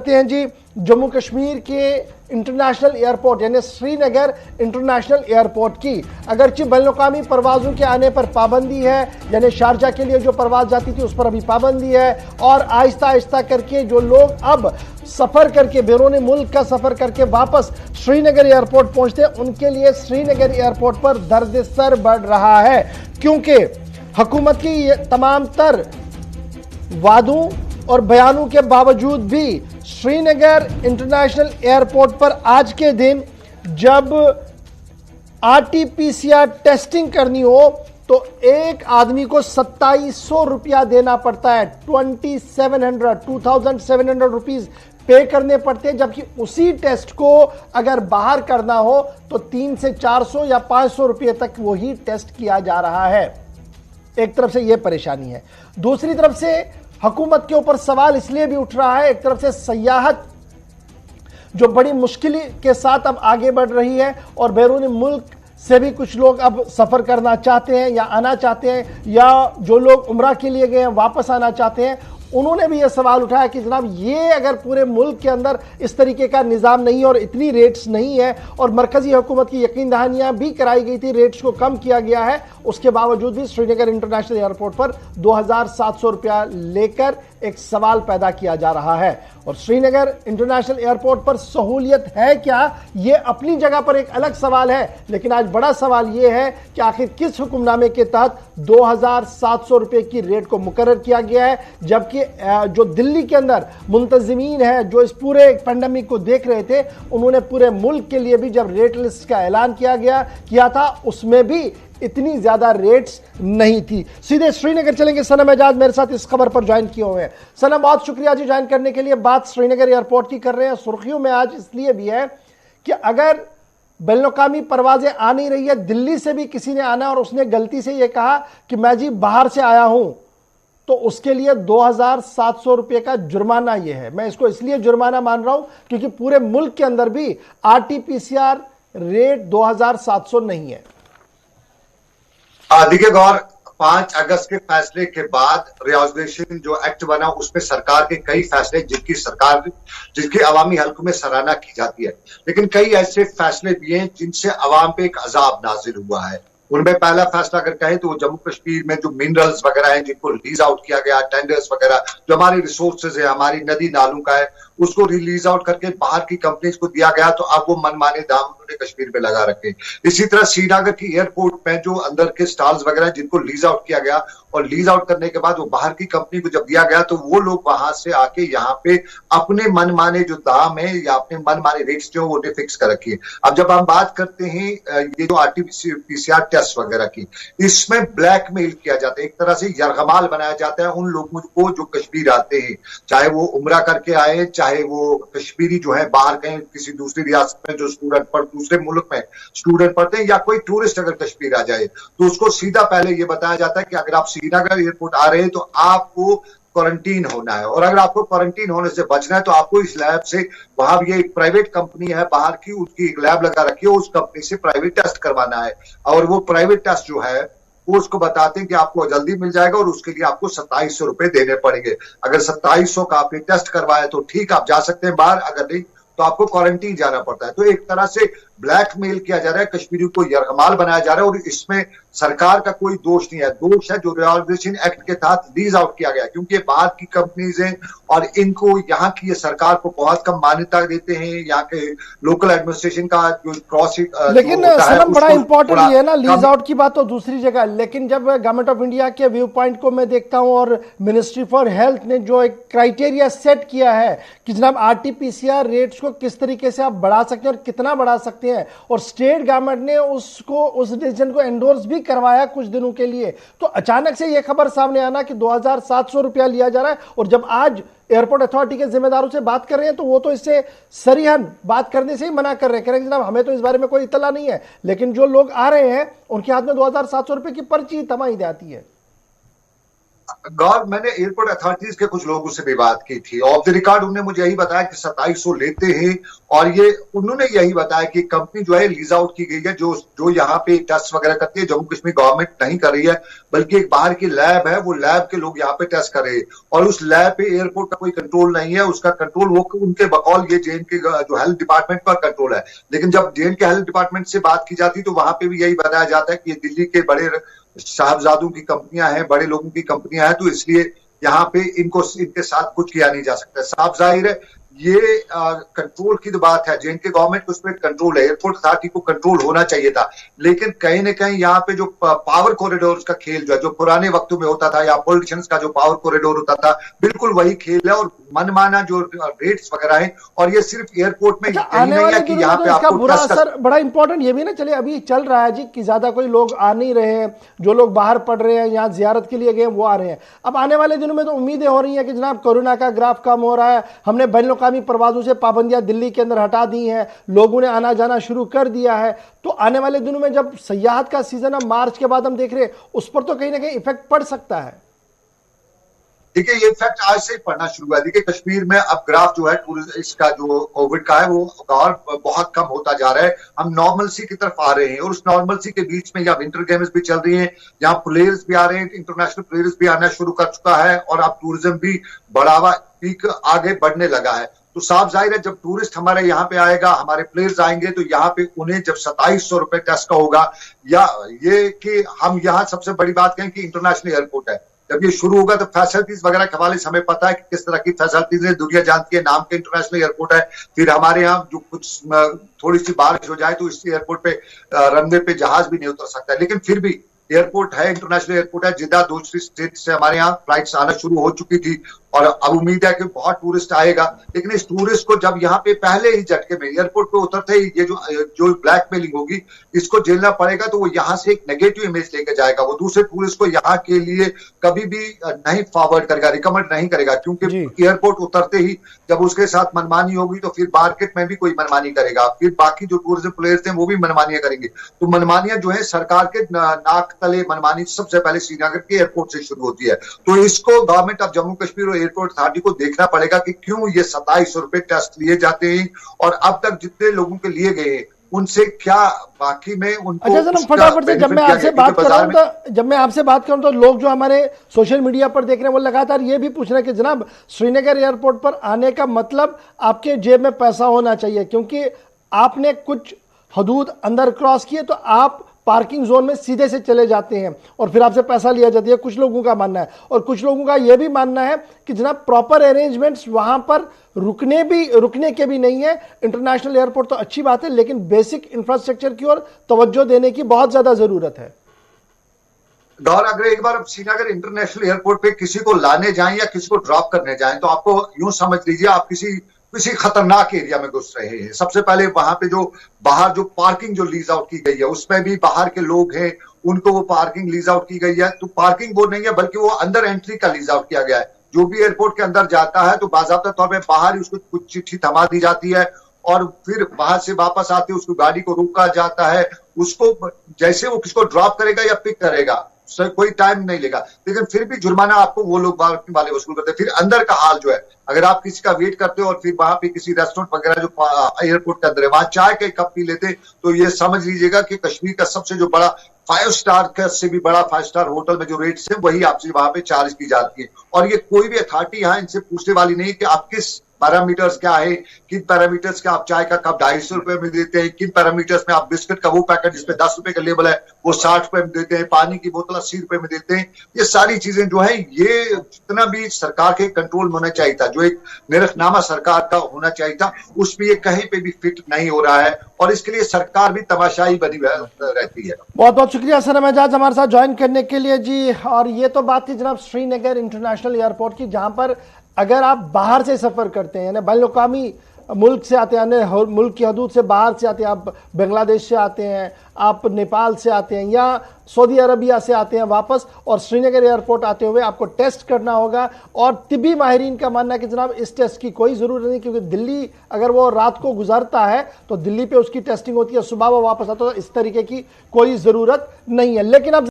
हैं जी जम्मू कश्मीर के international airport यानी श्रीनगर इंटरनेशनल एयरपोर्ट की। अगरचे बैनुल-अक़वामी परवाज़ों के आने पर पाबंदी है, यानी शारजा के लिए जो परवाज़ जाती थी उस पर अभी पाबंदी है, और आहिस्ता आहिस्ता करके जो लोग अब सफ़र करके बैरून मुल्क का सफ़र करके वापस श्रीनगर एयरपोर्ट पहुंचते हैं उनके लिए श्रीनगर एयरपोर्ट पर दर्द सर बढ़ रहा है, क्योंकि हुकूमत की तमाम तर वादों और बयानों के बावजूद भी श्रीनगर इंटरनेशनल एयरपोर्ट पर आज के दिन जब आरटीपीसीआर टेस्टिंग करनी हो तो एक आदमी को 2700 रुपया देना पड़ता है। 2700 रुपीज पे करने पड़ते हैं, जबकि उसी टेस्ट को अगर बाहर करना हो तो 300 से 400 या 500 रुपये तक वही टेस्ट किया जा रहा है। एक तरफ से यह परेशानी है, दूसरी तरफ से हुकूमत के ऊपर सवाल इसलिए भी उठ रहा है, एक तरफ से सयाहत जो बड़ी मुश्किल के साथ अब आगे बढ़ रही है और बैरून मुल्क से भी कुछ लोग अब सफर करना चाहते हैं या आना चाहते हैं, या जो लोग उम्रा के लिए गए हैं वापस आना चाहते हैं, उन्होंने भी यह सवाल उठाया कि जनाब ये अगर पूरे मुल्क के अंदर इस तरीके का निज़ाम नहीं है और इतनी रेट्स नहीं है और मरकजी हुकूमत की यकीन दहानियां भी कराई गई थी, रेट्स को कम किया गया है, उसके बावजूद भी श्रीनगर इंटरनेशनल एयरपोर्ट पर 2700 रुपया लेकर एक सवाल पैदा किया जा रहा है। और श्रीनगर इंटरनेशनल एयरपोर्ट पर सहूलियत है क्या, यह अपनी जगह पर एक अलग सवाल है, लेकिन आज बड़ा सवाल यह है कि आखिर किस हुक्मनामे के तहत 2700 रुपए की रेट को मुकर्रर किया गया है, जबकि जो दिल्ली के अंदर मुंतजिमीन है जो इस पूरे पैंडेमिक को देख रहे थे, उन्होंने पूरे मुल्क के लिए भी जब रेट लिस्ट का ऐलान किया था उसमें भी इतनी ज्यादा रेट्स नहीं थी। सीधे श्रीनगर चलेंगे, सनम एजाज मेरे साथ इस खबर पर ज्वाइन किए हुए हैं। सनम, बहुत शुक्रिया जी ज्वाइन करने के लिए। बात श्रीनगर एयरपोर्ट की कर रहे हैं, सुर्खियों में आज इसलिए भी है कि अगर बैनुल-अक़वामी परवाजें आ नहीं रही है, दिल्ली से भी किसी ने आना और उसने गलती से यह कहा कि मैं जी बाहर से आया हूं, तो उसके लिए 2700 रुपए का जुर्माना यह है। मैं इसको इसलिए जुर्माना मान रहा हूं क्योंकि पूरे मुल्क के अंदर भी आरटीपीसीआर रेट 2700 नहीं है। देखिए गौर, 5 अगस्त के फैसले के बाद रियाजनेशन जो एक्ट बना उसमें सरकार के कई फैसले जिनकी अवामी हल्कों में सराहना की जाती है, लेकिन कई ऐसे फैसले भी हैं जिनसे अवाम पे एक अजाब नाजिल हुआ है। उनमें पहला फैसला अगर कहें तो जम्मू कश्मीर में जो मिनरल्स वगैरह हैं जिनको रिलीज आउट किया गया, टेंडर्स वगैरह जो हमारी रिसोर्सेज है, हमारी नदी नालों का है, उसको रिलीज आउट करके बाहर की कंपनीज को दिया गया, तो अब वो मनमाने दाम उन्होंने कश्मीर में लगा रखे। इसी तरह श्रीनगर की एयरपोर्ट में जो अंदर के स्टॉल्स वगैरह जिनको लीज आउट किया गया और लीज आउट करने के बाद वो बाहर की कंपनी को जब दिया गया तो वो लोग वहां से आके यहाँ पे अपने मनमाने जो दाम है या अपने मनमाने रेट्स जो वो फिक्स कर रखी। अब जब हम बात करते हैं ये जो आरटीपीसीआर टेस्ट वगैरह की, इसमें ब्लैकमेल किया जाता है, एक तरह से यरगमाल बनाया जाता है उन लोगों को जो कश्मीर आते हैं, चाहे वो उम्रा करके आए, चाहे वो कश्मीरी जो है बाहर कहीं किसी दूसरी रियासत में जो दूसरे मुल्क में स्टूडेंट पढ़ते हैं, या कोई टूरिस्ट अगर कश्मीर आ जाए तो उसको सीधा पहले ये बताया जाता है कि अगर आप श्रीनगर एयरपोर्ट आ रहे हैं तो आपको क्वारंटीन होना है, और अगर आपको क्वारंटीन होने से बचना है तो आपको इस लैब से, वहां भी एक प्राइवेट कंपनी है बाहर की, उसकी एक लैब लगा रखी है, उस कंपनी से प्राइवेट टेस्ट करवाना है, और वो प्राइवेट टेस्ट जो है वो उसको बताते हैं कि आपको जल्दी मिल जाएगा और उसके लिए आपको 2700 रुपए देने पड़ेंगे। अगर 2700 का आपने टेस्ट करवाया तो ठीक, आप जा सकते हैं बाहर, अगर नहीं तो आपको क्वारंटीन जाना पड़ता है। तो एक तरह से ब्लैकमेल किया जा रहा है, कश्मीरी को यरगमाल बनाया जा रहा है, और इसमें सरकार का कोई दोष नहीं है। दोष है जो रियाजनेशन एक्ट के तहत लीज आउट किया गया, क्योंकि बाहर की कंपनीज हैं और इनको यहाँ की सरकार को बहुत कम मान्यता देते हैं, यहाँ के लोकल एडमिनिस्ट्रेशन का जो क्रॉस, लेकिन सनम बड़ा इंपॉर्टेंट ये है ना, लीज आउट की बात तो दूसरी जगह, लेकिन जब गवर्नमेंट ऑफ इंडिया के व्यू पॉइंट को मैं देखता हूं और मिनिस्ट्री फॉर हेल्थ ने जो एक क्राइटेरिया सेट किया है कि जनाब आरटीपीसीआर रेट्स को किस तरीके से आप बढ़ा सकते हैं और कितना बढ़ा सकते हैं, और स्टेट गवर्नमेंट ने उस डिसीजन को एंडोर्स भी करवाया कुछ दिनों के लिए, तो अचानक से यह खबर सामने आना कि 2700 रुपया लिया जा रहा है। और जब आज एयरपोर्ट अथॉरिटी के जिम्मेदारों से बात कर रहे हैं तो वो तो इससे सरीहन बात करने से ही मना कर रहे हैं, कह रहे हैं जनाब हमें तो इस बारे में कोई इत्तला नहीं है, लेकिन जो लोग आ रहे हैं उनके हाथ में 2700 रुपए की पर्ची तमाही जाती है। गौर मैंने एयरपोर्ट अथॉरिटीज के कुछ लोगों से भी बात की थी। ऑफ द रिकॉर्ड उन्होंने मुझे यही बताया कि 2700 लेते हैं, और ये उन्होंने यही बताया कि कंपनी जो है लीज आउट की गई है, जो यहाँ पे टेस्ट वगैरह करती है। जम्मू कश्मीर गवर्नमेंट नहीं कर रही है, बल्कि एक बाहर की लैब है, वो लैब के लोग यहाँ पे टेस्ट कर रहे हैं, और उस लैब पे एयरपोर्ट का कोई कंट्रोल नहीं है। उसका कंट्रोल वो उनके बकौल ये जेएन के जो हेल्थ डिपार्टमेंट का कंट्रोल है। लेकिन जब जेएन के हेल्थ डिपार्टमेंट से बात की जाती तो वहां पे भी यही बताया जाता है कि ये दिल्ली के बड़े साहबजादों की कंपनियां हैं, बड़े लोगों की कंपनियां हैं, तो इसलिए यहाँ पे इनके साथ कुछ किया नहीं जा सकता। साफ जाहिर है ये कंट्रोल की तो बात है, जेएनके गवर्नमेंट को उस पर कंट्रोल है, एयरपोर्ट अथॉरिटी को कंट्रोल होना चाहिए था। लेकिन कहीं ना कहीं यहाँ पे जो पावर कॉरिडोर का खेल जो है, जो पुराने वक्तों में होता था, या पॉलिटिशियंस का जो पावर कॉरिडोर होता था, बिल्कुल वही खेल है, और मनमाना जो रेट्स वगैरह है। और ये सिर्फ एयरपोर्ट में आने नहीं वाले है कि दिनों यहाँ में पे तो इसका आपको बुरा असर बड़ा इंपॉर्टेंट ये भी ना चले, अभी चल रहा है जी कि ज्यादा कोई लोग आ नहीं रहे हैं, जो लोग बाहर पढ़ रहे हैं, यहाँ जियारत के लिए गए वो आ रहे हैं। अब आने वाले दिनों में तो उम्मीदें हो रही हैं कि जनाब कोरोना का ग्राफ कम हो रहा है, हमने बैनुल अक़वामी परवाजों से पाबंदियां दिल्ली के अंदर हटा दी हैं, लोगों ने आना जाना शुरू कर दिया है। तो आने वाले दिनों में जब सयाहत का सीजन अब मार्च के बाद हम देख रहे हैं, उस पर तो कहीं ना कहीं इफेक्ट पड़ सकता है। देखिए ये इफेक्ट आज से पड़ना शुरू हुआ है। देखिए कश्मीर में अब ग्राफ जो है इसका जो कोविड का है वो और बहुत कम होता जा रहा है। हम नॉर्मलसी की तरफ आ रहे हैं, और उस नॉर्मलसी के बीच में यहाँ विंटर गेम्स भी चल रही हैं, यहाँ प्लेयर्स भी आ रहे हैं, इंटरनेशनल प्लेयर्स भी आना शुरू कर चुका है, और अब टूरिज्म भी बढ़ावा पीक आगे बढ़ने लगा है। तो साफ जाहिर है जब टूरिस्ट हमारे यहाँ पे आएगा, हमारे प्लेयर्स आएंगे, तो यहाँ पे उन्हें जब 2700 रुपए टेस्ट का होगा, या ये कि हम यहाँ सबसे बड़ी बात कहें कि इंटरनेशनल एयरपोर्ट है, जब ये शुरू होगा तो फैसिलिटीज वगैरह के हवाले से हमें पता है कि किस तरह की फैसिलिटीज है, दुनिया जानती है, नाम के इंटरनेशनल एयरपोर्ट है। फिर हमारे यहाँ जो कुछ थोड़ी सी बारिश हो जाए तो इस एयरपोर्ट पे रनवे पे जहाज भी नहीं उतर सकता है, लेकिन फिर भी एयरपोर्ट है, इंटरनेशनल एयरपोर्ट है। जिद्दा दूसरी स्टेट से हमारे यहाँ फ्लाइट्स आना शुरू हो चुकी थी, और अब उम्मीद है कि बहुत टूरिस्ट आएगा। लेकिन इस टूरिस्ट को जब यहाँ पे पहले ही झटके में एयरपोर्ट पे उतरते ही ये जो ब्लैकमेलिंग होगी इसको झेलना पड़ेगा, तो वो यहाँ से एक नेगेटिव इमेज लेकर जाएगा। वो दूसरे टूरिस्ट को यहाँ के लिए कभी भी नहीं फॉरवर्ड करेगा, रिकमेंड नहीं करेगा, क्योंकि एयरपोर्ट उतरते ही जब उसके साथ मनमानी होगी तो फिर मार्केट में भी कोई मनमानी करेगा, फिर बाकी जो टूरिज्म प्लेयर्स हैं वो भी मनमानियां करेंगे। तो मनमानियां जो है सरकार के नाक तले मनमानी सबसे पहले श्रीनगर के एयरपोर्ट से शुरू होती है। तो इसको गवर्नमेंट ऑफ जम्मू कश्मीर और एयरपोर्ट अथॉरिटी को देखना पड़ेगा कि क्यों ये 2700 रुपए टेस्ट लिए जाते हैं, और अब तक जितने लोगों के लिए गए उनसे क्या बाकी में उनको। अच्छा सर, फटाफट से जब मैं आपसे बात कर रहा हूं तो लोग जो हमारे सोशल मीडिया पर देख रहे हैं वो लगातार ये भी पूछ रहे हैं कि जनाब श्रीनगर एयरपोर्ट पर आने का मतलब आपके जेब में पैसा होना चाहिए, क्योंकि आपने कुछ हदूद अंदर क्रॉस किए तो आप पार्किंग जोन में सीधे से चले जाते हैं और फिर आपसे पैसा लिया जाती है। कुछ लोगों का मानना है, और कुछ लोगों का यह भी मानना है कि जनाब प्रॉपर अरेंजमेंट्स वहां पर रुकने के भी नहीं है। इंटरनेशनल एयरपोर्ट तो अच्छी बात है, लेकिन बेसिक इंफ्रास्ट्रक्चर की ओर तवज्जो देने की बहुत ज्यादा जरूरत है। दौर अगर एक बार श्रीनगर इंटरनेशनल एयरपोर्ट पे किसी को लाने जाएं या किसी को ड्रॉप करने जाएं, तो आपको यूं समझ लीजिए आप किसी खतरनाक एरिया में घुस रहे हैं। सबसे पहले वहां पे जो बाहर जो पार्किंग जो लीज आउट की गई है उसमें भी बाहर के लोग हैं, उनको वो पार्किंग लीज आउट की गई है। तो पार्किंग वो नहीं है बल्कि वो अंदर एंट्री का लीज आउट किया गया है। जो भी एयरपोर्ट के अंदर जाता है तो बाकायदा तौर पर बाहर ही उसको कुछ चिट्ठी थमा दी जाती है, और फिर वहां से वापस आते उसको गाड़ी को रोका जाता है। उसको जैसे वो किसको ड्रॉप करेगा या पिक करेगा कोई टाइम नहीं लेगा, लेकिन फिर भी जुर्माना आपको वो लोग वाले वसूल करते हैं। फिर अंदर का हाल जो है, अगर आप किसी का वेट करते हो और फिर वहां पे किसी रेस्टोरेंट वगैरह जो एयरपोर्ट के अंदर है वहां चाय के कप पी लेते, तो ये समझ लीजिएगा कि कश्मीर का सबसे जो बड़ा 5 स्टार का से भी बड़ा 5 स्टार होटल में जो रेट्स है वही आपसे वहां पे चार्ज की जाती है। और ये कोई भी अथॉरिटी यहाँ इनसे पूछने वाली नहीं कि आप किस पैरामीटर्स क्या है, किन पैरामीटर्स का आप चाय का कप 250 रुपए में देते हैं, किन पैरामीटर्स में आप बिस्किट का वो पैकेट जिसपे 10 रुपए का लेबल है वो 60 रुपए में देते हैं, पानी की बोतल 80 रुपए में देते हैं। ये सारी चीजें जो है ये जितना भी सरकार के कंट्रोल में होना चाहिए था, जो एक निरखनामा सरकार का होना चाहिए था, उसमें ये कहीं पे भी फिट नहीं हो रहा है, और इसके लिए सरकार भी तमाशाई बनी रहती है। बहुत बहुत शुक्रिया सनम एजाज हमारे साथ ज्वाइन करने के लिए जी। और ये तो बात थी जनाब श्रीनगर इंटरनेशनल एयरपोर्ट की, जहां पर अगर आप बाहर से सफर करते हैं, बैनुल-अक़वामी मुल्क से आते हैं, मुल्क की हदूद से बाहर से आते हैं, आप बांग्लादेश से आते हैं, आप नेपाल से आते हैं या सऊदी अरबिया से आते हैं वापस, और श्रीनगर एयरपोर्ट आते हुए आपको टेस्ट करना होगा। और तिब्बी माहिरीन का मानना है कि जनाब इस टेस्ट की कोई ज़रूरत नहीं, क्योंकि दिल्ली अगर वो रात को गुजरता है तो दिल्ली पे उसकी टेस्टिंग होती है, सुबह वो वापस आता है, तो इस तरीके की कोई ज़रूरत नहीं है। लेकिन अब